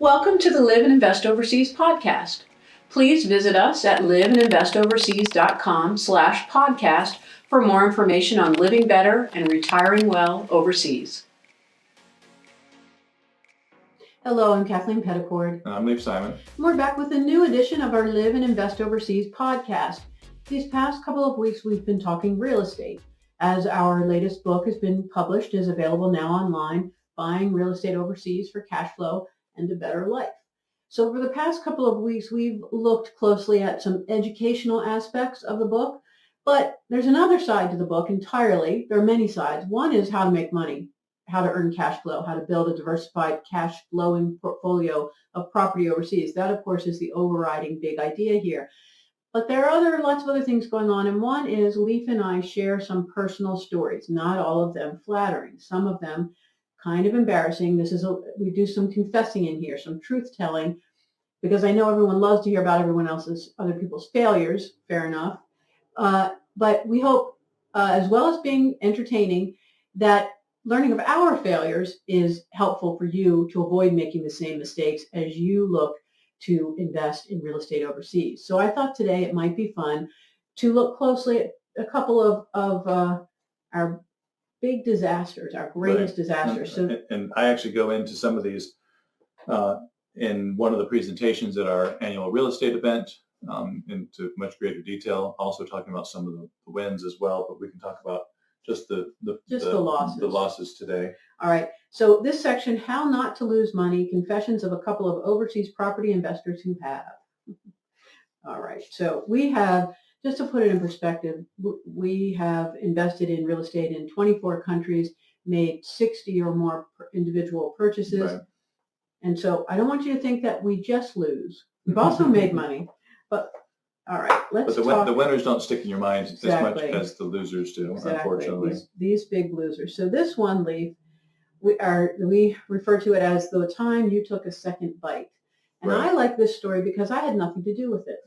Welcome to the Live and Invest Overseas podcast. Please visit us at liveandinvestoverseas.com/podcast for more information on living better and retiring well overseas. Hello, I'm Kathleen Petticord. And I'm Leif Simon. We're back with a new edition of our Live and Invest Overseas podcast. These past couple of weeks, we've been talking real estate. As our latest book has been published, is available now online, Buying Real Estate Overseas for Cash Flow and a Better Life. So for the past couple of weeks, we've looked closely at some educational aspects of the book, but there's another side to the book entirely. There are many sides. One is how to make money, how to earn cash flow, how to build a diversified cash flowing portfolio of property overseas. That, of course, is the overriding big idea here. But there are lots of other things going on. And one is Leif and I share some personal stories, not all of them flattering, some of them kind of embarrassing. We do some confessing in here, some truth telling, because I know everyone loves to hear about other people's failures. Fair enough. But we hope, as well as being entertaining, that learning of our failures is helpful for you to avoid making the same mistakes as you look to invest in real estate overseas. So I thought today it might be fun to look closely at a couple of our big disasters, our greatest disasters. And I actually go into some of these in one of the presentations at our annual real estate event into much greater detail, also talking about some of the wins as well, but we can talk about just the losses today. All right. So this section, how not to lose money, confessions of a couple of overseas property investors who have. All right. So we have, just to put it in perspective, we have invested in real estate in 24 countries, made 60 or more individual purchases. Right. And so I don't want you to think that we just lose. We've also made money. But all right, let's talk. But the winners don't stick in your mind Exactly. as much as the losers do, Exactly. Unfortunately. These big losers. So this one, Leif, we refer to it as the time you took a second bite. And Right. I like this story because I had nothing to do with it.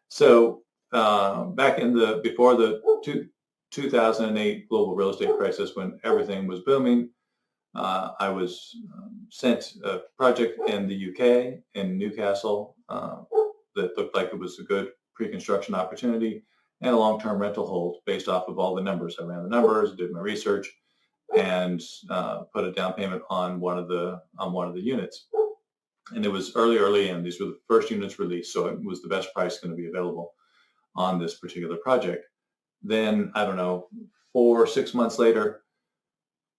So back before the 2008 global real estate crisis, when everything was booming, I was sent a project in the UK in Newcastle that looked like it was a good pre-construction opportunity and a long-term rental hold based off of all the numbers. I ran the numbers, did my research, and put a down payment on one of the units. And it was early, and these were the first units released, so it was the best price going to be available on this particular project. Then, I don't know, 4 or 6 months later,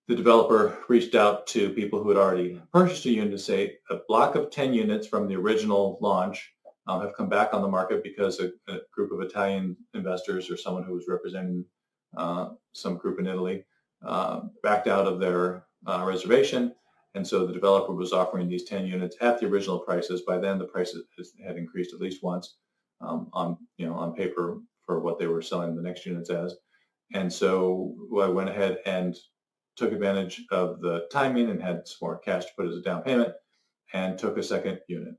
the developer reached out to people who had already purchased a unit to say a block of 10 units from the original launch have come back on the market because a group of Italian investors or someone who was representing some group in Italy backed out of their reservation. And so the developer was offering these 10 units at the original prices. By then, the prices had increased at least once on paper for what they were selling the next units as. And so I went ahead and took advantage of the timing and had some more cash to put as a down payment and took a second unit.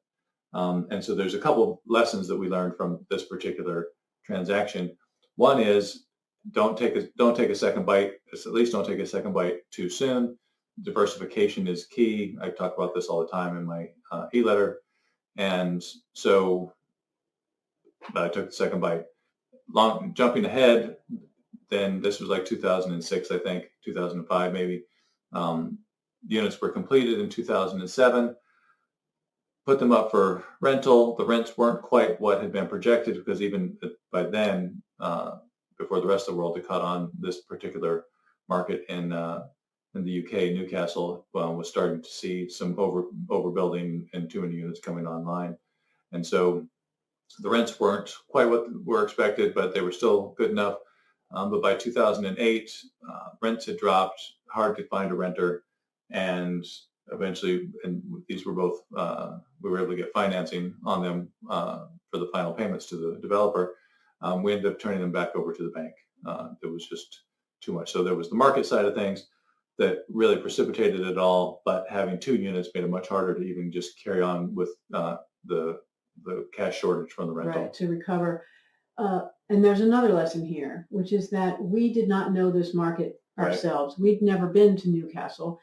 And so there's a couple of lessons that we learned from this particular transaction. One is don't take a second bite. At least don't take a second bite too soon. Diversification is key. I talk about this all the time in my e-letter. And so I took the second bite. Jumping ahead, then this was like 2006, I think, 2005 maybe. Units were completed in 2007. Put them up for rental. The rents weren't quite what had been projected because even by then, before the rest of the world had caught on, this particular market in the UK, Newcastle, was starting to see some overbuilding and too many units coming online. And so the rents weren't quite what were expected, but they were still good enough. But by 2008, rents had dropped, hard to find a renter. And eventually, and these were both, we were able to get financing on them for the final payments to the developer. We ended up turning them back over to the bank. There was just too much. So there was the market side of things that really precipitated it all, but having 2 units made it much harder to even just carry on with the cash shortage from the rental. Right, to recover. And there's another lesson here, which is that we did not know this market ourselves. Right. We'd never been to Newcastle.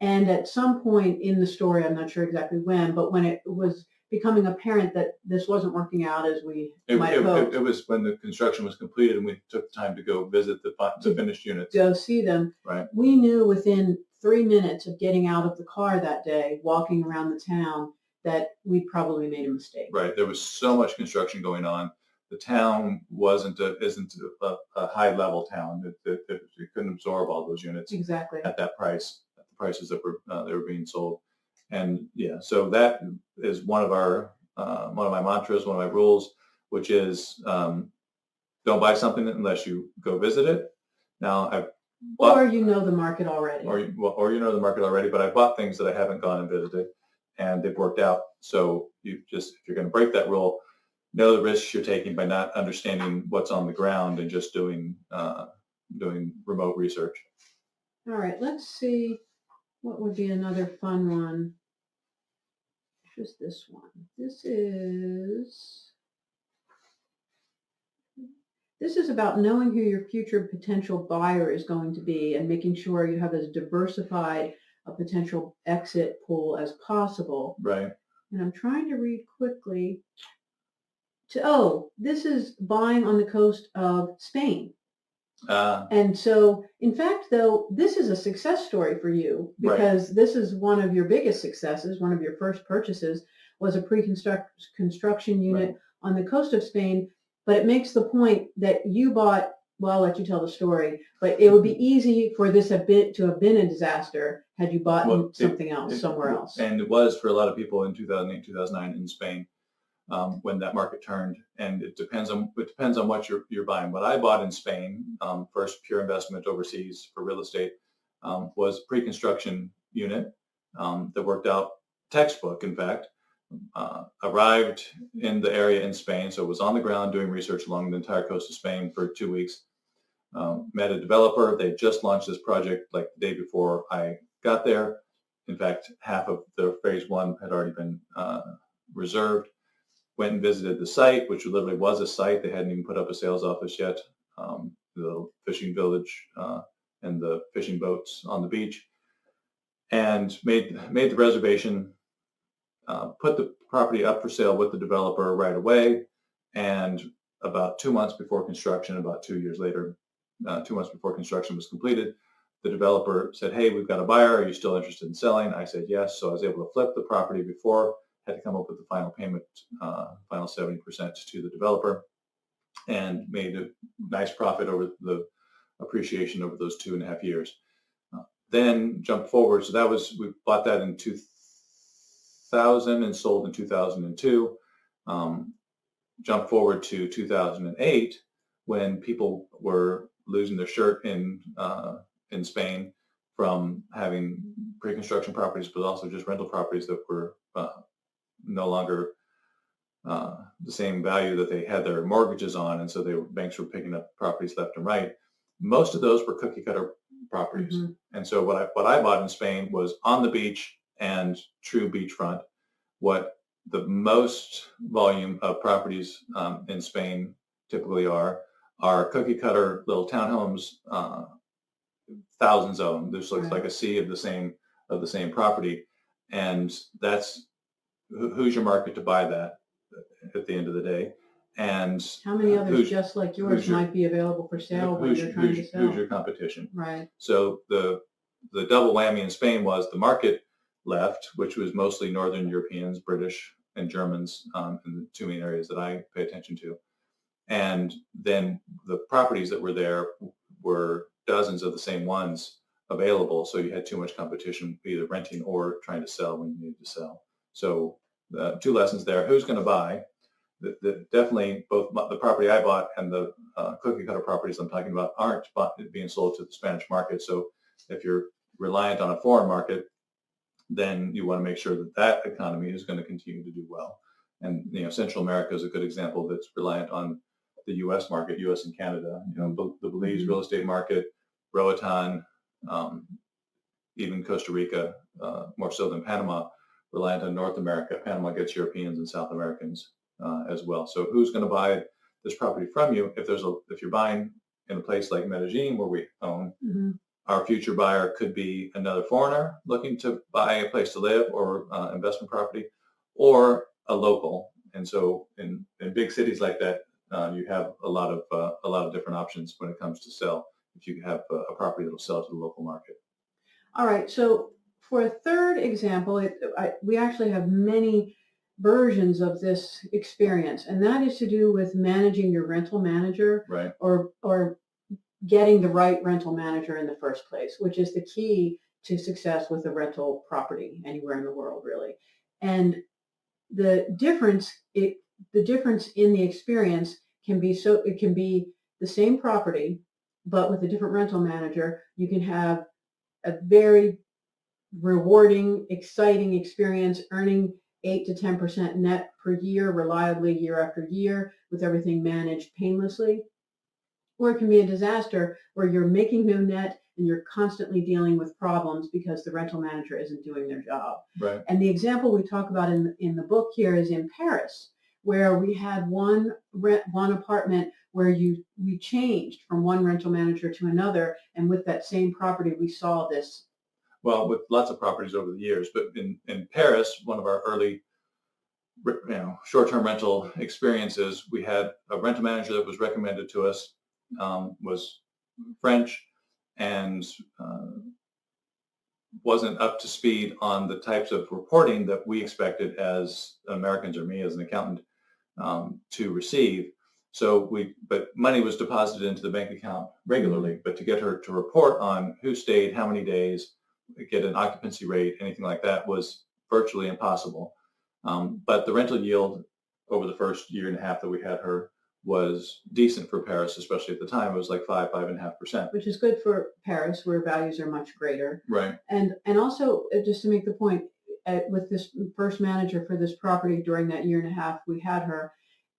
And at some point in the story, I'm not sure exactly when, but when it was becoming apparent that this wasn't working out as we might have hoped, It was when the construction was completed and we took time to go visit the finished units. go see them. Right. We knew within 3 minutes of getting out of the car that day, walking around the town, that we'd probably made a mistake. Right. There was so much construction going on. The town isn't a high level town. It couldn't absorb all those units Exactly. at that price, at the prices that they were being sold. And yeah, so that is one of my mantras, one of my rules, which is don't buy something unless you go visit it. Now or you know the market already. Or you know the market already, but I bought things that I haven't gone and visited, and they've worked out. So if you're going to break that rule, know the risks you're taking by not understanding what's on the ground and just doing remote research. All right, let's see what would be another fun one. Just this one. This is about knowing who your future potential buyer is going to be and making sure you have as diversified a potential exit pool as possible. Right. And I'm trying to read quickly. This is buying on the coast of Spain. And so, in fact, though, this is a success story for you because this is one of your biggest successes. One of your first purchases was a construction unit on the coast of Spain. But it makes the point that you bought, well, I'll let you tell the story, but it would be easy for this to have been a disaster had you bought something else somewhere else. And it was for a lot of people in 2008, 2009 in Spain when that market turned. And it depends on what you're buying. What I bought in Spain, first pure investment overseas for real estate, was a pre-construction unit that worked out textbook, in fact. Arrived in the area in Spain, so was on the ground doing research along the entire coast of Spain for 2 weeks. Met a developer. They just launched this project like the day before I got there. In fact, half of the phase one had already been reserved. Went and visited the site, which literally was a site. They hadn't even put up a sales office yet. The fishing village and the fishing boats on the beach, and made the reservation. Put the property up for sale with the developer right away, and about 2 months before construction, about 2 years later, 2 months before construction was completed, the developer said, "Hey, we've got a buyer. Are you still interested in selling?" I said yes. So I was able to flip the property before, had to come up with the final payment, final 70% to the developer, and made a nice profit over the appreciation over those 2.5 years. Then jump forward. So we bought that in 2000 and sold in 2002. Jump forward to 2008 when people were losing their shirt in Spain from having pre-construction properties, but also just rental properties that were no longer the same value that they had their mortgages on, and so banks were picking up properties left and right. Most of those were cookie cutter properties, and so what I bought in Spain was on the beach and true beachfront. What the most volume of properties in Spain typically are cookie cutter little townhomes, thousands of them. This looks like a sea of the same property, and that's who's your market to buy that at the end of the day. And how many others just like yours might be available for sale when you're trying to sell? Who's your competition? Right. So the double whammy in Spain was the market left, which was mostly Northern Europeans, British, and Germans in the two main areas that I pay attention to. And then the properties that were there were dozens of the same ones available. So you had too much competition, either renting or trying to sell when you needed to sell. So two lessons there. Who's going to buy? Definitely both the property I bought and the cookie cutter properties I'm talking about aren't being sold to the Spanish market. So if you're reliant on a foreign market, then you want to make sure that economy is going to continue to do well. And Central America is a good example that's reliant on the U.S. market, U.S. and Canada. The Belize real estate market, Roatan, even Costa Rica, more so than Panama, reliant on North America. Panama gets Europeans and South Americans as well. So who's going to buy this property from you? If you're buying in a place like Medellin, where we own, Our future buyer could be another foreigner looking to buy a place to live or investment property, or a local. And so in big cities like that, you have a lot of different options when it comes to sell. If you have a property that'll sell to the local market. All right. So for a third example, we actually have many versions of this experience, and that is to do with managing your rental manager, Right. or getting the right rental manager in the first place, which is the key to success with a rental property anywhere in the world, really. And the difference in the experience can be it can be the same property, but with a different rental manager, you can have a very rewarding, exciting experience, earning 8 to 10% net per year, reliably year after year, with everything managed painlessly. Or it can be a disaster where you're making no net and you're constantly dealing with problems because the rental manager isn't doing their job. Right. And the example we talk about in the book here is in Paris, where we had one apartment where we changed from one rental manager to another, and with that same property, we saw this. Well, with lots of properties over the years, but in Paris, one of our early short-term rental experiences, we had a rental manager that was recommended to us, was French, and wasn't up to speed on the types of reporting that we expected as Americans, or me as an accountant, to receive. But money was deposited into the bank account regularly, but to get her to report on who stayed, how many days, get an occupancy rate, anything like that, was virtually impossible. But the rental yield over the first year and a half that we had her was decent for Paris, especially at the time. It was like 5.5%. Which is good for Paris, where values are much greater. Right. And also, just to make the point, with this first manager for this property during that year and a half we had her,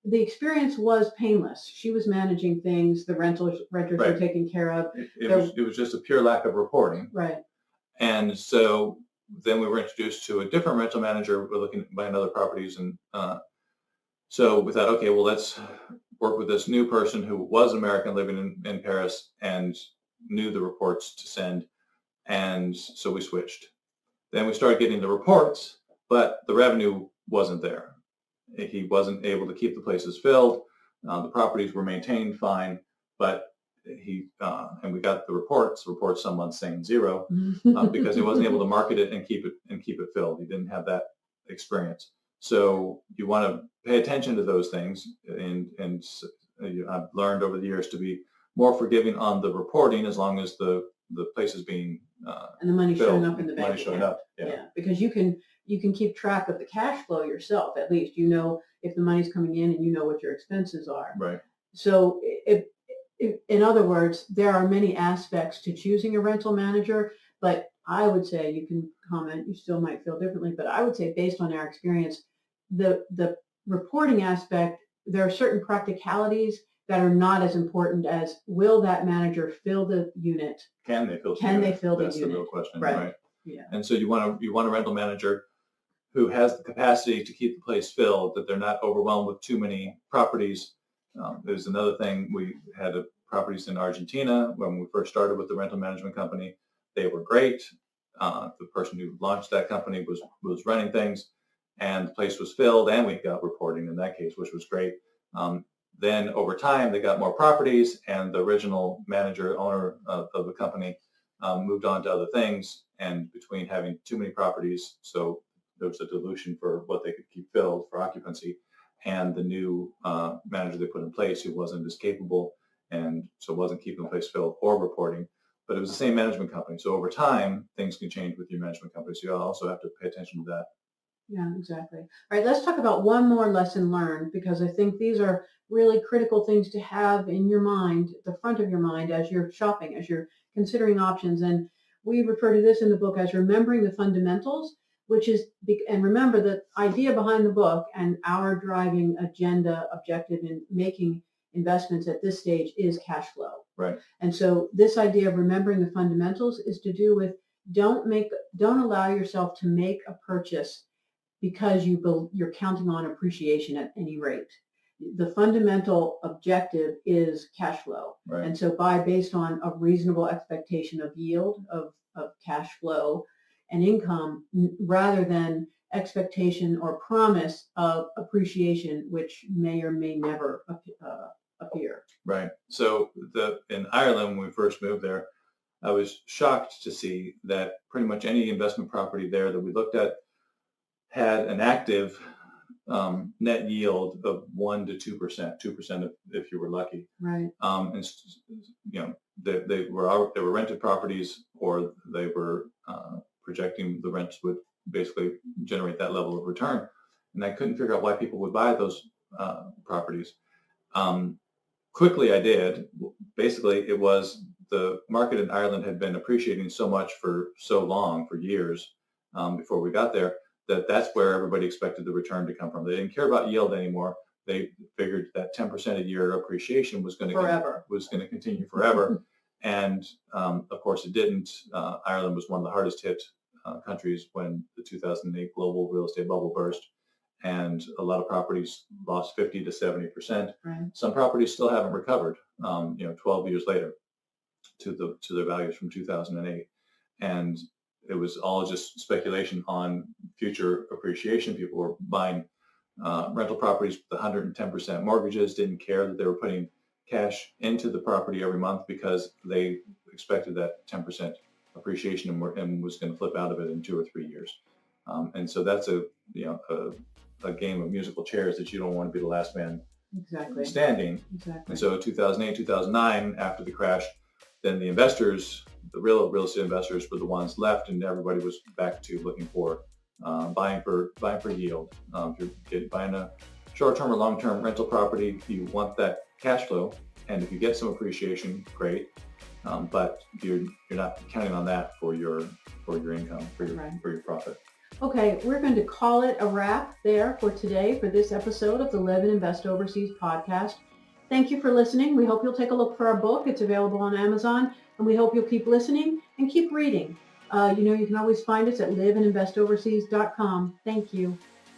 the experience was painless. She was managing things. The renters right. were taken care of. It was just a pure lack of reporting. Right. And so then we were introduced to a different rental manager. We're looking at buying other properties. And so we thought, okay, well, let's work with this new person who was American, living in Paris, and knew the reports to send. And so we switched. Then we started getting the reports, but the revenue wasn't there. He wasn't able to keep the places filled. The properties were maintained fine, but and we got the reports, some months saying zero, because he wasn't able to market it and keep it filled. He didn't have that experience. So you want to pay attention to those things, and I've learned over the years to be more forgiving on the reporting, as long as the place is being and the money showing up in the bank account. Showing up, yeah, because you can keep track of the cash flow yourself. At least you know if the money's coming in, and you know what your expenses are. Right. So in other words, there are many aspects to choosing a rental manager, but I would say, you can comment, you still might feel differently, but I would say, based on our experience, the reporting aspect, there are certain practicalities that are not as important as, will that manager fill the unit? Can they fill the unit? That's the real question, right? Yeah. And so you want a rental manager who has the capacity to keep the place filled, that they're not overwhelmed with too many properties. There's another thing. We had properties in Argentina when we first started with the rental management company. They were great. The person who launched that company was running things, and the place was filled, and we got reporting in that case, which was great. Then over time, they got more properties, and the original owner of the company moved on to other things, and between having too many properties, so there was a dilution for what they could keep filled for occupancy, and the new manager they put in place, who wasn't as capable, and so wasn't keeping the place filled or reporting. But it was the same management company. So over time, things can change with your management company. So you also have to pay attention to that. Yeah, exactly. All right, let's talk about one more lesson learned, because I think these are really critical things to have in your mind, at the front of your mind, as you're shopping, as you're considering options. And we refer to this in the book as remembering the fundamentals, and remember, the idea behind the book and our driving objective in making investments at this stage is cash flow. Right. And so this idea of remembering the fundamentals is to do with, don't allow yourself to make a purchase because you're counting on appreciation at any rate. the fundamental objective is cash flow. Right. And so based on a reasonable expectation of yield of cash flow and income, rather than expectation or promise of appreciation, which may or may never appear. Right. So in Ireland, when we first moved there, I was shocked to see that pretty much any investment property there that we looked at had an active net yield of 1% to 2% if you were lucky. Right. And they were rented properties, or they were projecting the rents would basically generate that level of return. And I couldn't figure out why people would buy those properties. Quickly, I did. Basically, it was the market in Ireland had been appreciating so much for so long, for years before we got there, that's where everybody expected the return to come from. They didn't care about yield anymore. They figured that 10% a year appreciation was going to continue forever. And of course, it didn't. Ireland was one of the hardest hit countries when the 2008 global real estate bubble burst, and a lot of properties lost 50 to 70%. Right. Some properties still haven't recovered, 12 years later to their values from 2008. And it was all just speculation on future appreciation. People were buying rental properties with 110% mortgages, didn't care that they were putting cash into the property every month because they expected that 10% appreciation and was going to flip out of it in 2 or 3 years. And so that's a game of musical chairs that you don't want to be the last man standing. Exactly. And so 2008, 2009, after the crash, then the investors, the real estate investors, were the ones left, and everybody was back to looking for buying for yield. If you're buying a short-term or long-term rental property, you want that cash flow, and if you get some appreciation, great. But you're not counting on that for your income, for your profit. Okay, we're going to call it a wrap there for today for this episode of the Live and Invest Overseas podcast. Thank you for listening. We hope you'll take a look for our book. It's available on Amazon, and we hope you'll keep listening and keep reading. You can always find us at liveandinvestoverseas.com. Thank you.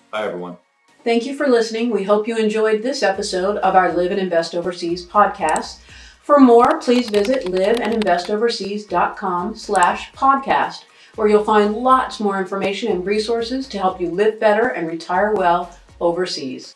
Bye, everyone. Thank you for listening. We hope you enjoyed this episode of our Live and Invest Overseas podcast. For more, please visit liveandinvestoverseas.com/podcast, where you'll find lots more information and resources to help you live better and retire well overseas.